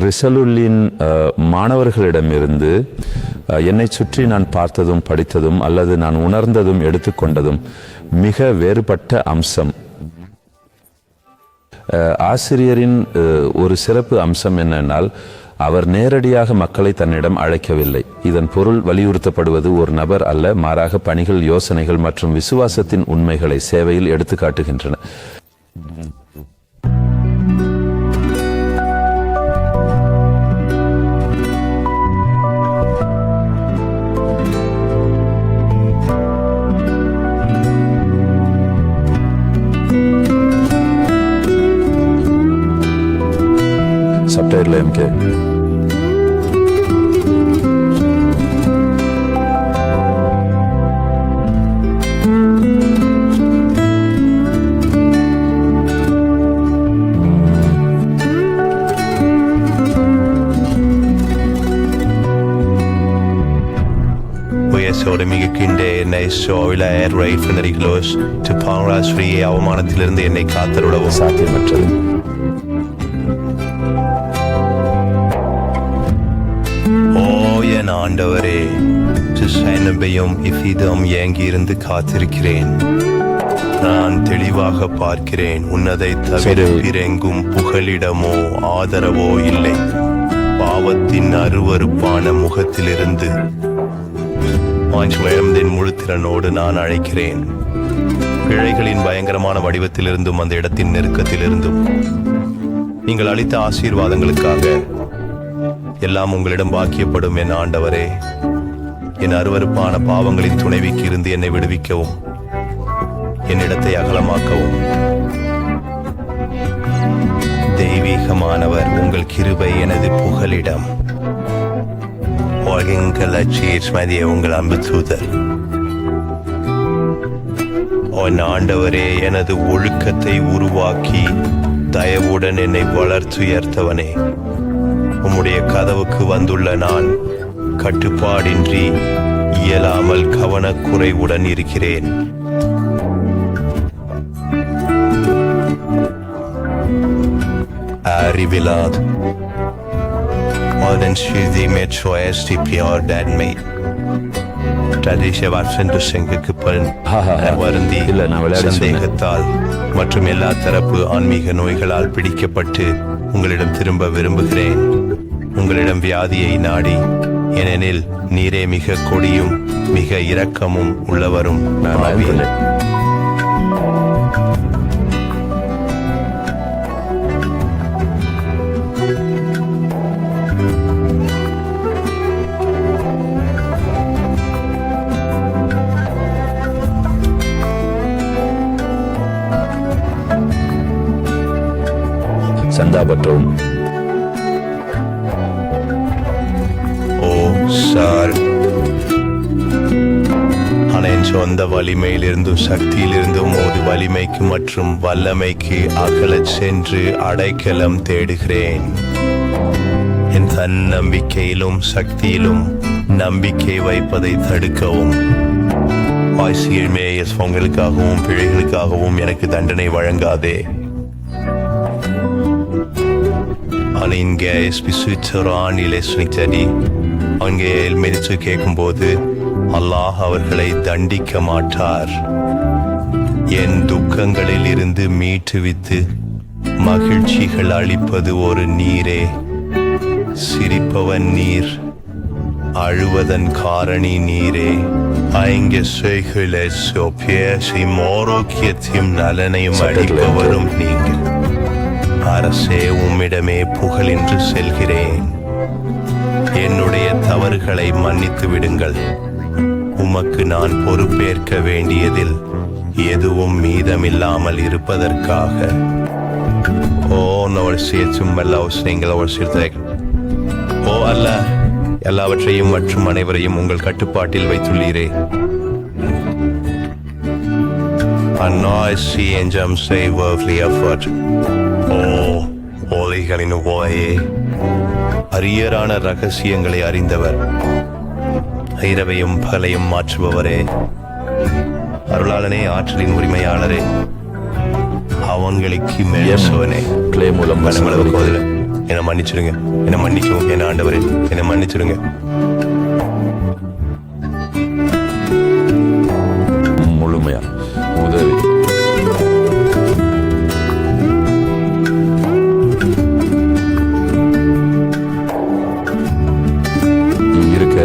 ரிசலுல்லின் மாணவர்களிடமிருந்து என்னை சுற்றி நான் பார்த்ததும் படித்ததும் அல்லது நான் உணர்ந்ததும் எடுத்துக்கொண்டதும் மிக வேறுபட்ட அம்சம். ஆசிரியரின் ஒரு சிறப்பு அம்சம் என்னென்னால், அவர் நேரடியாக மக்களை தன்னிடம் அழைக்கவில்லை. இதன் பொருள் வலியுறுத்தப்படுவது ஒரு நபர் அல்ல, மாறாக பணிகள், யோசனைகள் மற்றும் விசுவாசத்தின் உண்மைகளை சேவையில் எடுத்துக்காட்டுகின்றன. Subtitle MK. அவமானத்திலிருந்து என்னை காத்தருளவும். சாத்தியமற்றது. ஆண்டவரே, சைனபையும் இஃபிதும் ஏங்கியிருந்து காத்திருக்கிறேன். நான் தெளிவாக பார்க்கிறேன், உன்னதை தவிர பிறெங்கும் புகலிடமோ ஆதரவோ இல்லை. பாவத்தின் அருவருப்பான முகத்திலிருந்து முழு திறனோடு நான் அழைக்கிறேன். பிழைகளின் பயங்கரமான வடிவத்திலிருந்தும் அந்த இடத்தின் நெருக்கத்திலிருந்தும் நீங்கள் அளித்த ஆசீர்வாதங்களுக்காக எல்லாம் உங்களிடம் பாக்கியப்படும். என் ஆண்டவரே, என் அருவருப்பான பாவங்களின் துணைவிக்கு இருந்து என்னை விடுவிக்கவும், என்னிடத்தை அகலமாக்கவும். தெய்வீகமானவர், உங்கள் கிருபை எனது புகலிடம். உங்கள் அன்பு தூதர். ஆண்டவரே, எனது ஒழுக்கத்தை உருவாக்கி தயவுடன் என்னை வளர்த்துயர்த்தவனே, உம்முடைய கதவுக்கு வந்துள்ள நான் கட்டுப்பாடின்றி இயலாமல் கவனக்குறைவுடன் இருக்கிறேன். Arrivilad den skyldig med troest i pjør den med. Tradisje var sendt செங்குக்குப்பன் வருந்தி சந்தேகத்தால் மற்றும் எல்லா தரப்பு ஆன்மீக நோய்களால் பிடிக்கப்பட்டு உங்களிடம் திரும்ப விரும்புகிறேன். உங்களிடம் வியாதியை நாடி, ஏனெனில் நீரே மிக கொடியும் மிக இரக்கமும் உள்ளவரும். சந்தாபற்றவும். சொந்த வலிமையிலிருந்தும் சக்தியிலிருந்தும் ஒரு வலிமைக்கு மற்றும் வல்லமைக்கு அகலச் சென்று அடைக்கலம் தேடுகிறேன். என் தன்னம்பிக்கையிலும் சக்தியிலும் நம்பிக்கை வைப்பதை தடுக்கவும். உங்களுக்காகவும் பிழைகளுக்காகவும் எனக்கு தண்டனை வழங்காதே. அங்கே மெரிச்சு கேட்கும்போது அல்லாஹ் அவர்களை தண்டிக்க மாட்டார். என் துக்கங்களில் இருந்து மீட்டுவித்து மகிழ்ச்சிகள் அளிப்பது ஒரு நீரே. சிரிப்பவன் நீர், அழுவதன் காரணி நீரே. ஆரோக்கியத்தையும் நலனையும் அளிப்பவரும் நீங்கள். அரசே, உம்மிடமே புகழின்று செல்கிறேன். என்னுடைய தவறுகளை மன்னித்து விடுங்கள். உமக்கு நான் பொறுப்பேற்க வேண்டியதில் எதுவும் மீதமில்லாமல் இருப்பதற்காக. ஓ அல்ல, எல்லாவற்றையும் மற்றும் அனைவரையும் உங்கள் கட்டுப்பாட்டில் வைத்துள்ளீரே. ஓலைகளின் ஓயே, அரியரான ரகசியங்களை அறிந்தவர், இரவையும் பகலையும் மாற்றுபவரே, அருளாளனே, ஆற்றலின் உரிமையாளரே, அவங்களுக்கு மேலே கிளை மூலம் என்னை மன்னிச்சிடுங்க, என்னை மன்னிக்கும் என் ஆண்டவரே, என்னை மன்னிச்சிடுங்க. முழுமையா உதவி இருக்க